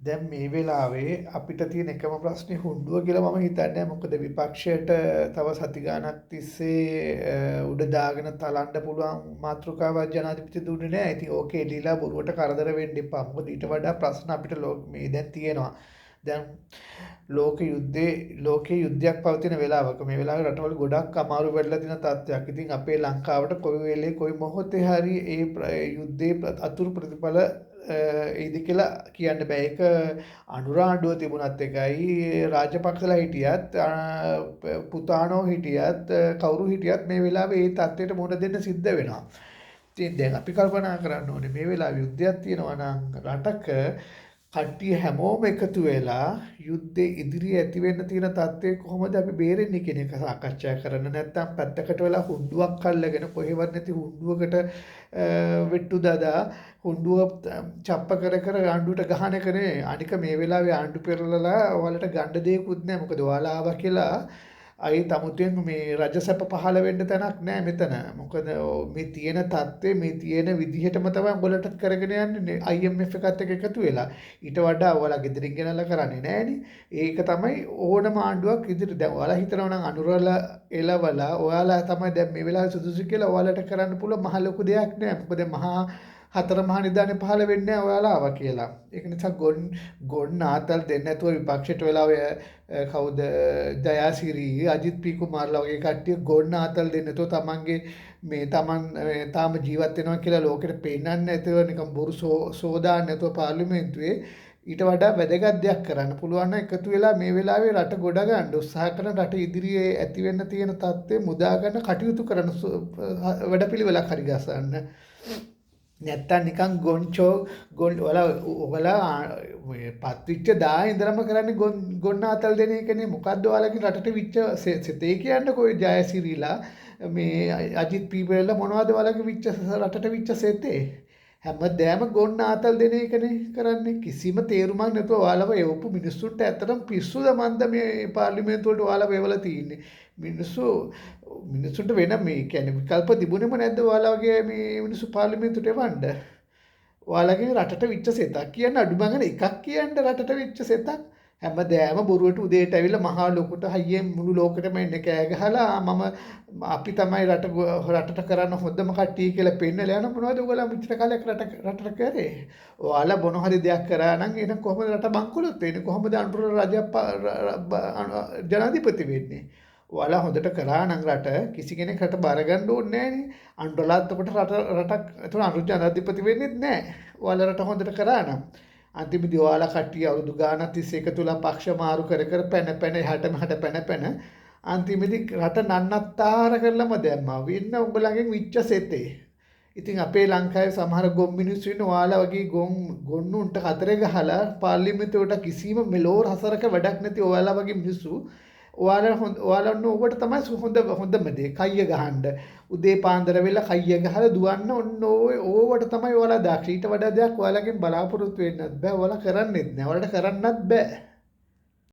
දැන් මේ වෙලාවේ අපිට තියෙන එකම ප්‍රශ්නේ හුණ්ඩුව කියලා මම හිතන්නේ. මොකද විපක්ෂයට තව සති ගාණක් තිස්සේ උඩ දාගෙන තලන්න පුළුවන් මාතෘකාවක් ජනාධිපති දුන්නේ නැහැ. ඉතින් ඕකේ එළිලා බොරුවට කරදර වෙන්න එපා. මොකද ඊට වඩා ප්‍රශ්න අපිට මේ දැන් තියෙනවා. දැන් ලෝකේ යුද්ධයක් පවතින වෙලාවක මේ වෙලාවේ රටවල් ගොඩක් අමාරු වෙලා තියෙන තත්ත්වයක්. ඉතින් අපේ ලංකාවට කොයි වෙලේ කොයි මොහොතේ හරි ඒ යුද්ධයේ අතුරු ප්‍රතිඵල ඒද කියලා කියන්න බෑ. ඒක අනුරාණ්ඩුව තිබුණත් එකයි රාජපක්ෂලා හිටියත් පුතානෝ හිටියත් කවුරු හිටියත් මේ වෙලාවේ ඒ තත්ත්වයට මුහුණ දෙන්න සිද්ධ වෙනවා. ඉතින් දැන් අපි කල්පනා කරන්න ඕනේ මේ වෙලාවේ යුද්ධයක් තියෙනවා නම් රටක කට්ටිය හැමෝම එකතු වෙලා යුද්ධේ ඉදිරියේ ඇති වෙන්න තියෙන තත්ත්වය කොහොමද අපි බේරෙන්නේ කියන එක සාකච්ඡා කරන්න. නැත්නම් පැත්තකට වෙලා හුණ්ඩුවක් අල්ලගෙන කොහෙවත් නැති හුණ්ඩුවකට වෙට්ටු දදා හුණ්ඩුව චප්ප කර ආණ්ඩුවට ගහන එකනේ. අනික මේ වෙලාවේ ආණ්ඩු පෙරලලා ඔයාලට ගන්න දෙයක්වත් නැහැ. මොකද ඔයාලා ආවා කියලා අයි තමුතෙන් මේ රජසැප පහළ වෙන්න තැනක් නැහැ මෙතන. මොකද මේ තියෙන தත්ත්වය මේ තියෙන විදිහටම තමයි උඹලට කරගෙන යන්නේ IMF එකත් එක්ක එකතු වෙලා. ඊට වඩා ඔයාලා ගෙදරින් ගෙනල්ලා කරන්නේ නැහනේ. ඒක තමයි ඕනම ආණ්ඩුවක් ඉදිරියට දැන් ඔයාලා හිතනවා නම් අනුරල එලවලා ඔයාලා තමයි දැන් මේ වෙලාවේ සුදුසු කියලා ඔයාලට කරන්න පුළුවන් මහ ලොකු දෙයක් නෑ. මොකද මහා හතර මහා නිදානේ පහළ වෙන්නේ නැහැ ඔයාලා ආවා කියලා. ඒක නිසා ගොන් ආතල් දෙන්න නැතුව විපක්ෂයට වෙලා ඔය කවුද ජයසිරි අජිත් පී කුමාරලා වගේ කට්ටිය ගොන් ආතල් දෙන්න නැතුව තමන්ගේ මේ තමන් තාම ජීවත් වෙනවා කියලා ලෝකෙට පෙන්නන්න නැතුව නිකන් බොරු සෝදාන්න නැතුව පාර්ලිමේන්තුවේ ඊට වඩා වැදගත් දෙයක් කරන්න පුළුවන් නම් එකතු වෙලා මේ වෙලාවේ රට ගොඩ ගන්න උත්සාහ කරන රට ඉදිරියේ ඇති වෙන්න තියෙන තත්ත්වය මුදා ගන්න කටයුතු කරන වැඩපිළිවෙලක් හරි ගසන්න. නැත්තම් නිකන් ඔයාලා පත්විච්ච දා ඉඳලම කරන්නේ ගොන්න ආතල් දෙන එකනේ. මොකද්ද ඔයාලගේ රටට විච්ච සෙතේ කියන්නකෝ ජයසිරිලා මේ අජිත් පීපල්ලා මොනවද ඔයාලගේ විච්ච රටට විච්ච සෙතේ? හැමදෑම ගොන්න ආතල් දෙන එකනේ කරන්නේ. කිසිම තේරුමක් නැතුව ඔයාලව එවපු මිනිස්සුන්ට ඇත්තටම පිස්සුද මන්ද මේ පාර්ලිමේන්තුවට ඔයාලව එවලා තියෙන්නේ. මිනිස්සුන්ට වෙන මේ කියන්නේ විකල්ප තිබුණේම නැද්ද ඔයාලා වගේ මේ මිනිස්සු පාර්ලිමේන්තුවට එවන්න? ඔයාලගේ රටට විච්ච සෙතක් කියන්න අඩුමගන එකක් කියන්න රටට විච්ච සෙතක්. හැමදෑම බොරුවට උදේට ඇවිල්ලා මහා ලොකුට හයියෙන් මුළු ලෝකෙටම එන්න කෑ ගහලා අපි තමයි රටට කරන්න හොඳම කට්ටිය කියලා පෙන්නලා යන මොනවද ඔයගොල්ලෝ මෙච්චර කාලයක් රටට කරේ? ඔයාලා මොන හරි දෙයක් කරා නම් එහෙනම් කොහොමද රට බංකොලොත් වෙන්නේ? කොහොමද අනුර ජනාධිපති වෙන්නේ? ඔයාලා හොඳට කරා නම් රට කිසි කෙනෙක් රට බාර ගන්න ඕනේ නැහනේ. අන්ඩලාත් ඔකට රටක් එතන අනුර ජනාධිපති වෙන්නේත් නැහැ. ඔයාලා රට හොඳට කරා නම් අන්තිමේදී ඔයාලා කට්ටිය අවුරුදු ගාණක් තිස්සේ එකතුලා පක්ෂ මාරු කර පැන එහාට මෙහාට පැන අන්තිමේදී රට නන්නත්තර කරලම දැම්මා. වෙන්න උඹලගෙන් විච්ච සෙතේ. ඉතින් අපේ ලංකාවේ සමහර ගොම් මිනිස්සු ඉන්න ඔයාලා වගේ ගොන්නුන්ට කතරේ ගහලා පාර්ලිමේන්තුවට කිසිම මෙලෝ රසරක වැඩක් නැති ඔයාලා වගේ මිනිස්සු ඔයාලා ඔබට තමයි හොඳම දේ කයිය ගහන්න. උදේ පාන්දර වෙලා කයිය ගහලා දුවන්න ඔන්න ඕවට තමයි ඔයාලා දක්ෂ. ඊට වඩා දෙයක් ඔයාලගෙන් බලාපොරොත්තු වෙන්නත් බෑ. ඔයාලා කරන්නේත් නෑ. ඔයාලට කරන්නත් බෑ.